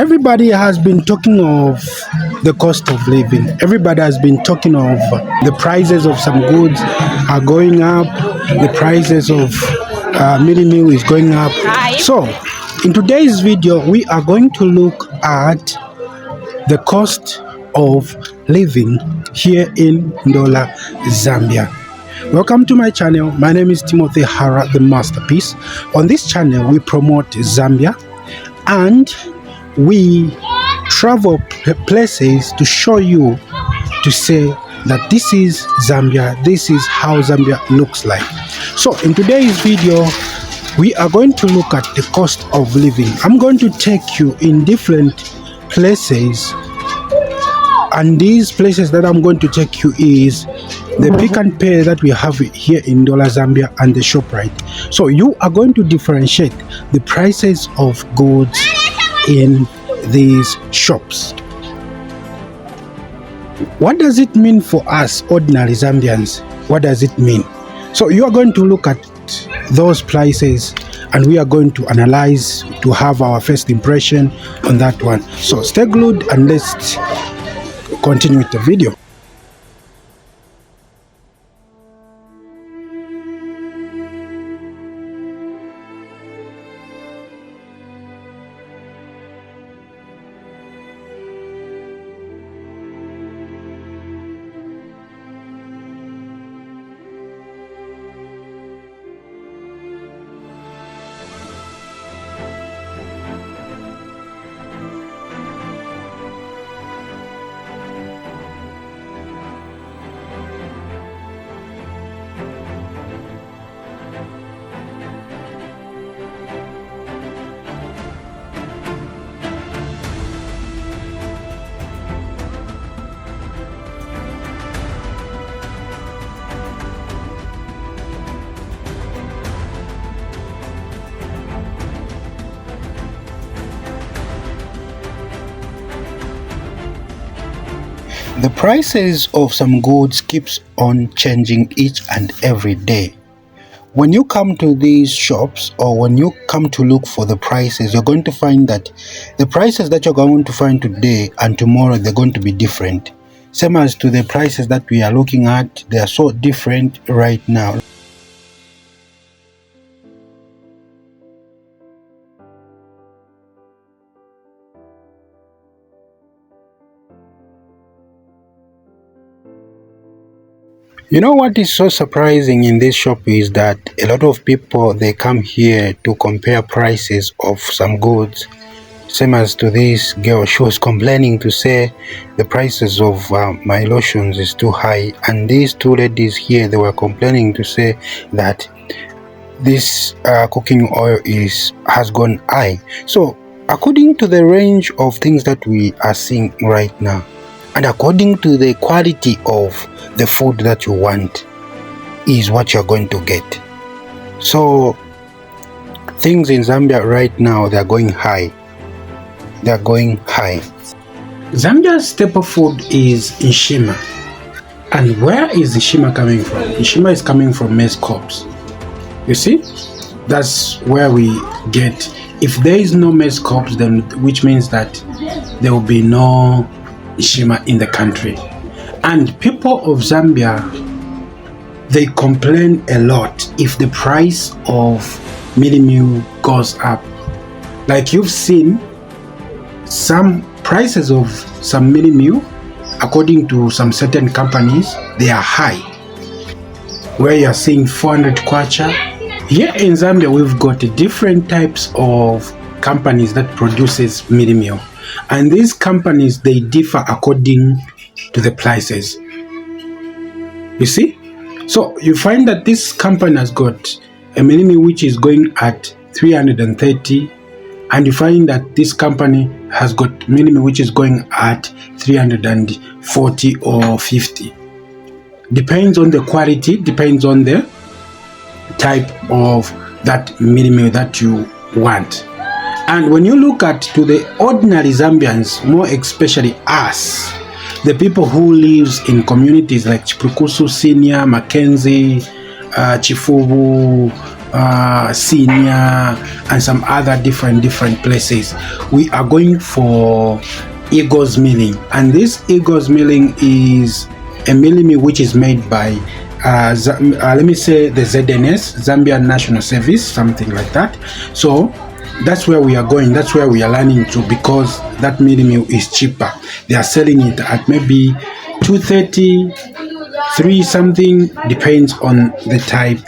Everybody has been talking of the cost of living. Everybody has been talking of the prices of some goods are going up. The prices of mini meal is going up. So, in today's video, we are going to look at the cost of living here in Ndola, Zambia. Welcome to my channel. My name is Timothy Hara, the Masterpiece. On this channel, we promote Zambia and we travel places to show you, to say that this is Zambia, this is how Zambia looks like. So in today's video, we are going to look at the cost of living. I'm going to take you in different places, and these places that I'm going to take you is the Pick and Pay that we have here in Ndola, Zambia, and the ShopRite. So you are going to differentiate the prices of goods in these shops. What does it mean for us ordinary Zambians? What does it mean? So you are going to look at those prices and we are going to analyze to have our first impression on that one. So stay glued and let's continue with the video. The prices of some goods keeps on changing each and every day. When you come to these shops or when you come to look for the prices, you're going to find that the prices that you're going to find today and tomorrow, they're going to be different. Same as to the prices that we are looking at, they are so different right now. You know what is so surprising in this shop is that a lot of people, they come here to compare prices of some goods. Same as to this girl, she was complaining to say the prices of my lotions is too high, and these two ladies here, they were complaining to say that this cooking oil has gone high. So according to the range of things that we are seeing right now, and according to the quality of the food that you want, is what you're going to get. So things in Zambia right now, they're going high. They're going high. Zambia's staple food is nshima. And where is nshima coming from? Nshima is coming from maize cobs. You see? That's where we get. If there is no maize cobs, then which means that there will be no nshima in the country. And people of Zambia, they complain a lot if the price of mini meal goes up. Like you've seen, some prices of some mini meal, according to some certain companies, they are high. Where you're seeing 400 kwacha. Here in Zambia, we've got different types of companies that produces mini meal. And these companies, they differ according to the prices. You see? So you find that this company has got a mini meal which is going at 330, and you find that this company has got mini meal which is going at 340 or 50. Depends on the quality, depends on the type of that mini meal that you want. And when you look at to the ordinary Zambians, more especially us, the people who lives in communities like Chipukusu, Senior, Mackenzie, Chifubu, Senior, and some other different places. We are going for Eagles Milling, and this Eagles Milling is a milling mill which is made by let me say the ZNS, Zambian National Service, something like that. So that's where we are going, that's where we are learning to, because that milling mill is cheaper. They are selling it at maybe 230, 3 something, depends on the type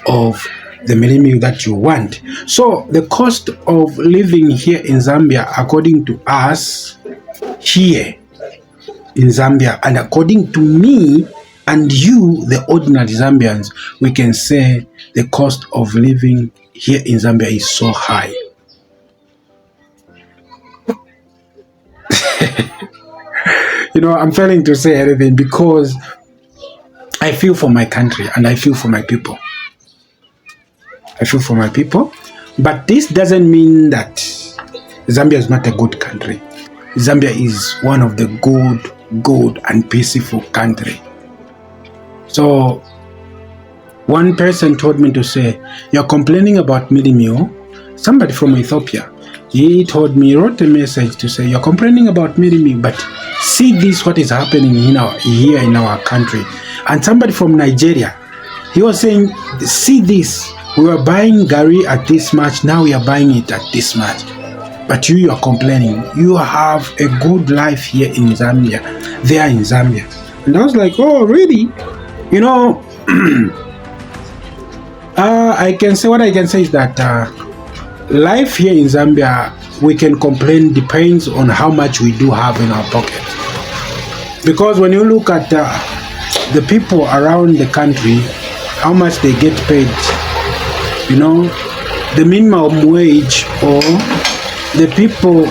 of the milling mill that you want. So the cost of living here in Zambia, according to us here in Zambia, and according to me and you, the ordinary Zambians, we can say the cost of living here in Zambia is so high. I'm failing to say anything because I feel for my country and I feel for my people. I feel for my people. But this doesn't mean that Zambia is not a good country. Zambia is one of the good and peaceful country. So one person told me to say, you're complaining about milling mill. Somebody from Ethiopia, he wrote a message to say, you're complaining about milling mill, but see this, what is happening here in our country. And somebody from Nigeria, he was saying, see this, we were buying gari at this much, now we are buying it at this much. But you are complaining. You have a good life here in Zambia, there in Zambia. And I was like, oh, really? I can say, what I can say is that life here in Zambia, we can complain, depends on how much we do have in our pocket. Because when you look at the people around the country, how much they get paid, the minimum wage, or the people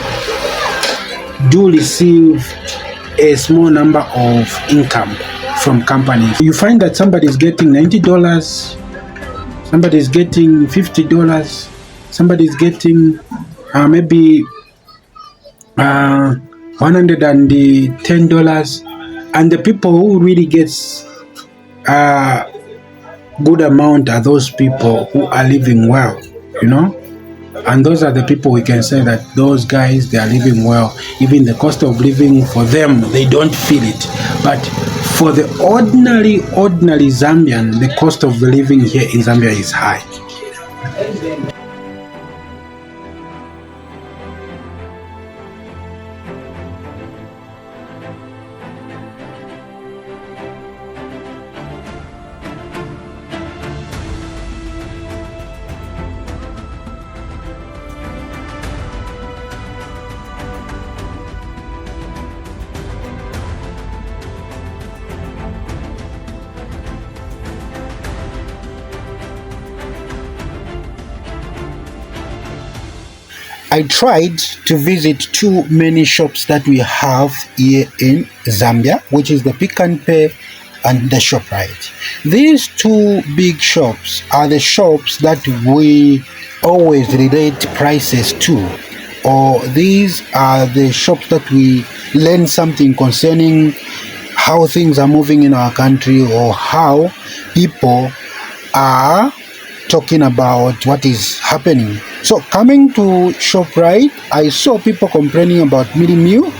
do receive a small number of income from companies. You find that somebody is getting $90, somebody is getting $50, somebody is getting maybe $110, and the people who really gets good amount are those people who are living well, and those are the people we can say that those guys, they are living well. Even the cost of living for them, they don't feel it. But for the ordinary Zambian, the cost of living here in Zambia is high. I tried to visit too many shops that we have here in Zambia, which is the Pick and Pay and the ShopRite. These two big shops are the shops that we always relate prices to, or these are the shops that we learn something concerning how things are moving in our country, or how people are talking about what is happening. So coming to ShopRite, I saw people complaining about milling mill.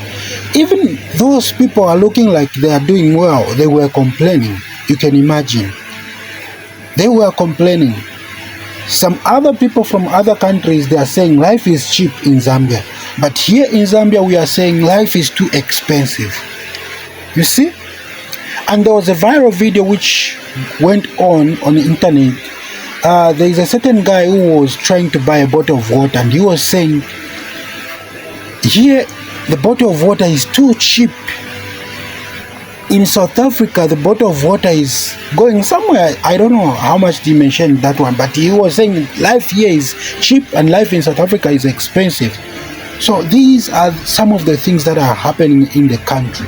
Even those people are looking like they are doing well, they were complaining. You can imagine. They were complaining. Some other people from other countries, they are saying life is cheap in Zambia. But here in Zambia, we are saying life is too expensive. You see? And there was a viral video which went on the internet. There is a certain guy who was trying to buy a bottle of water, and he was saying, here the bottle of water is too cheap. In South Africa, the bottle of water is going somewhere. I don't know how much he mentioned that one, but he was saying life here is cheap and life in South Africa is expensive. So these are some of the things that are happening in the country.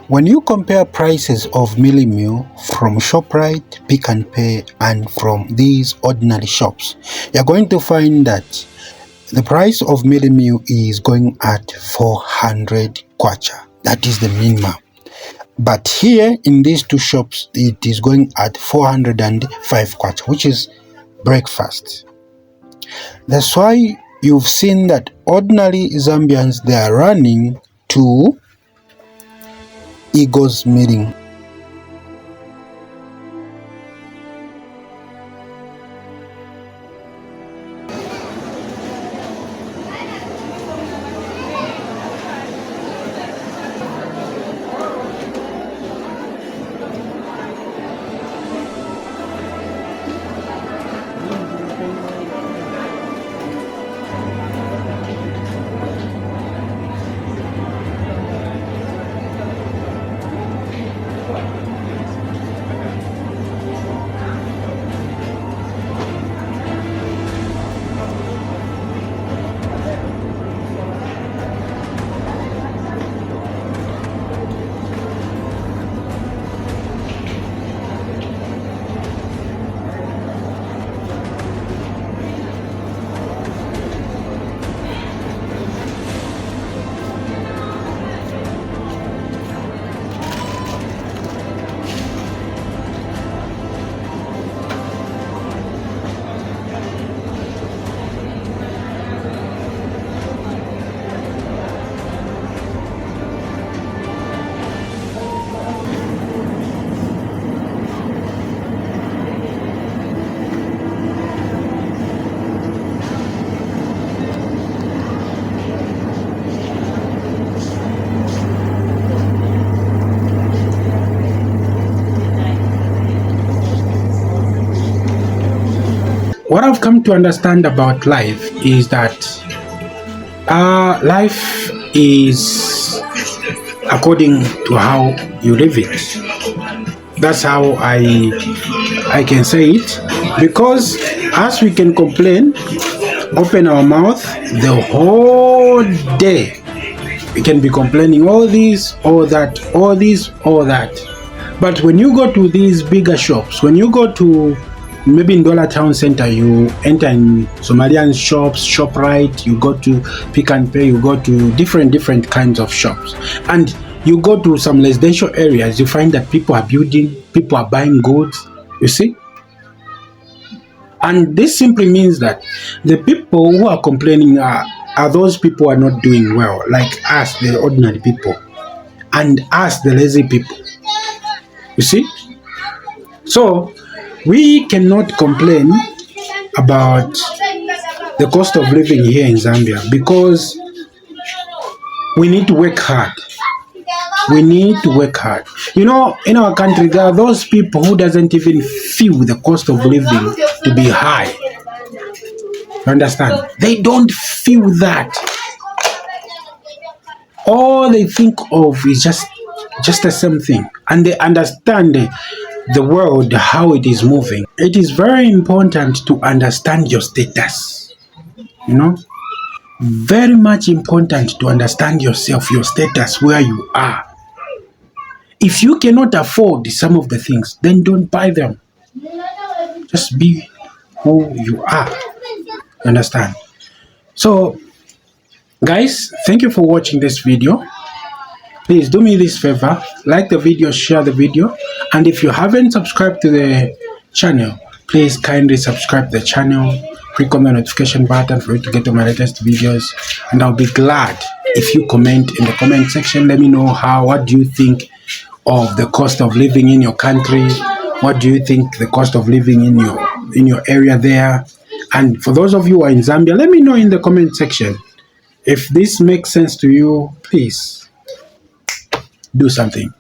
When you compare prices of mealie meal from ShopRite, Pick and Pay, and from these ordinary shops, you're going to find that the price of mealie meal is going at 400 kwacha. That is the minimum. But here in these two shops, it is going at 405 kwacha, which is breakfast. That's why you've seen that ordinary Zambians, they are running to Eagles meeting. What I've come to understand about life is that life is according to how you live it. That's how I can say it, because as we can complain, open our mouth the whole day, we can be complaining all this, all that, all this, all that. But when you go to these bigger shops, when you go to maybe in Dollar Town Center, you enter in Somalian shops, ShopRite, you go to Pick and Pay, you go to different kinds of shops, and you go to some residential areas, you find that people are building, people are buying goods, you see. And this simply means that the people who are complaining are those people who are not doing well, like us, the ordinary people, and us, the lazy people, you see. So we cannot complain about the cost of living here in Zambia, because we need to work hard. We need to work hard. You know, in our country, there are those people who doesn't even feel the cost of living to be high. You understand? They don't feel that. All they think of is just the same thing, and they understand the world, how it is moving. It is very important to understand your status, you know, very much important to understand yourself, your status, where you are. If you cannot afford some of the things, then don't buy them. Just be who you are. Understand? So, guys, thank you for watching this video. Please do me this favor, like the video, share the video, and if you haven't subscribed to the channel, please kindly subscribe to the channel, click on the notification button for you to get my latest videos, and I'll be glad if you comment in the comment section. Let me know what do you think of the cost of living in your country. What do you think the cost of living in your area there? And for those of you who are in Zambia, let me know in the comment section. If this makes sense to you, please do something.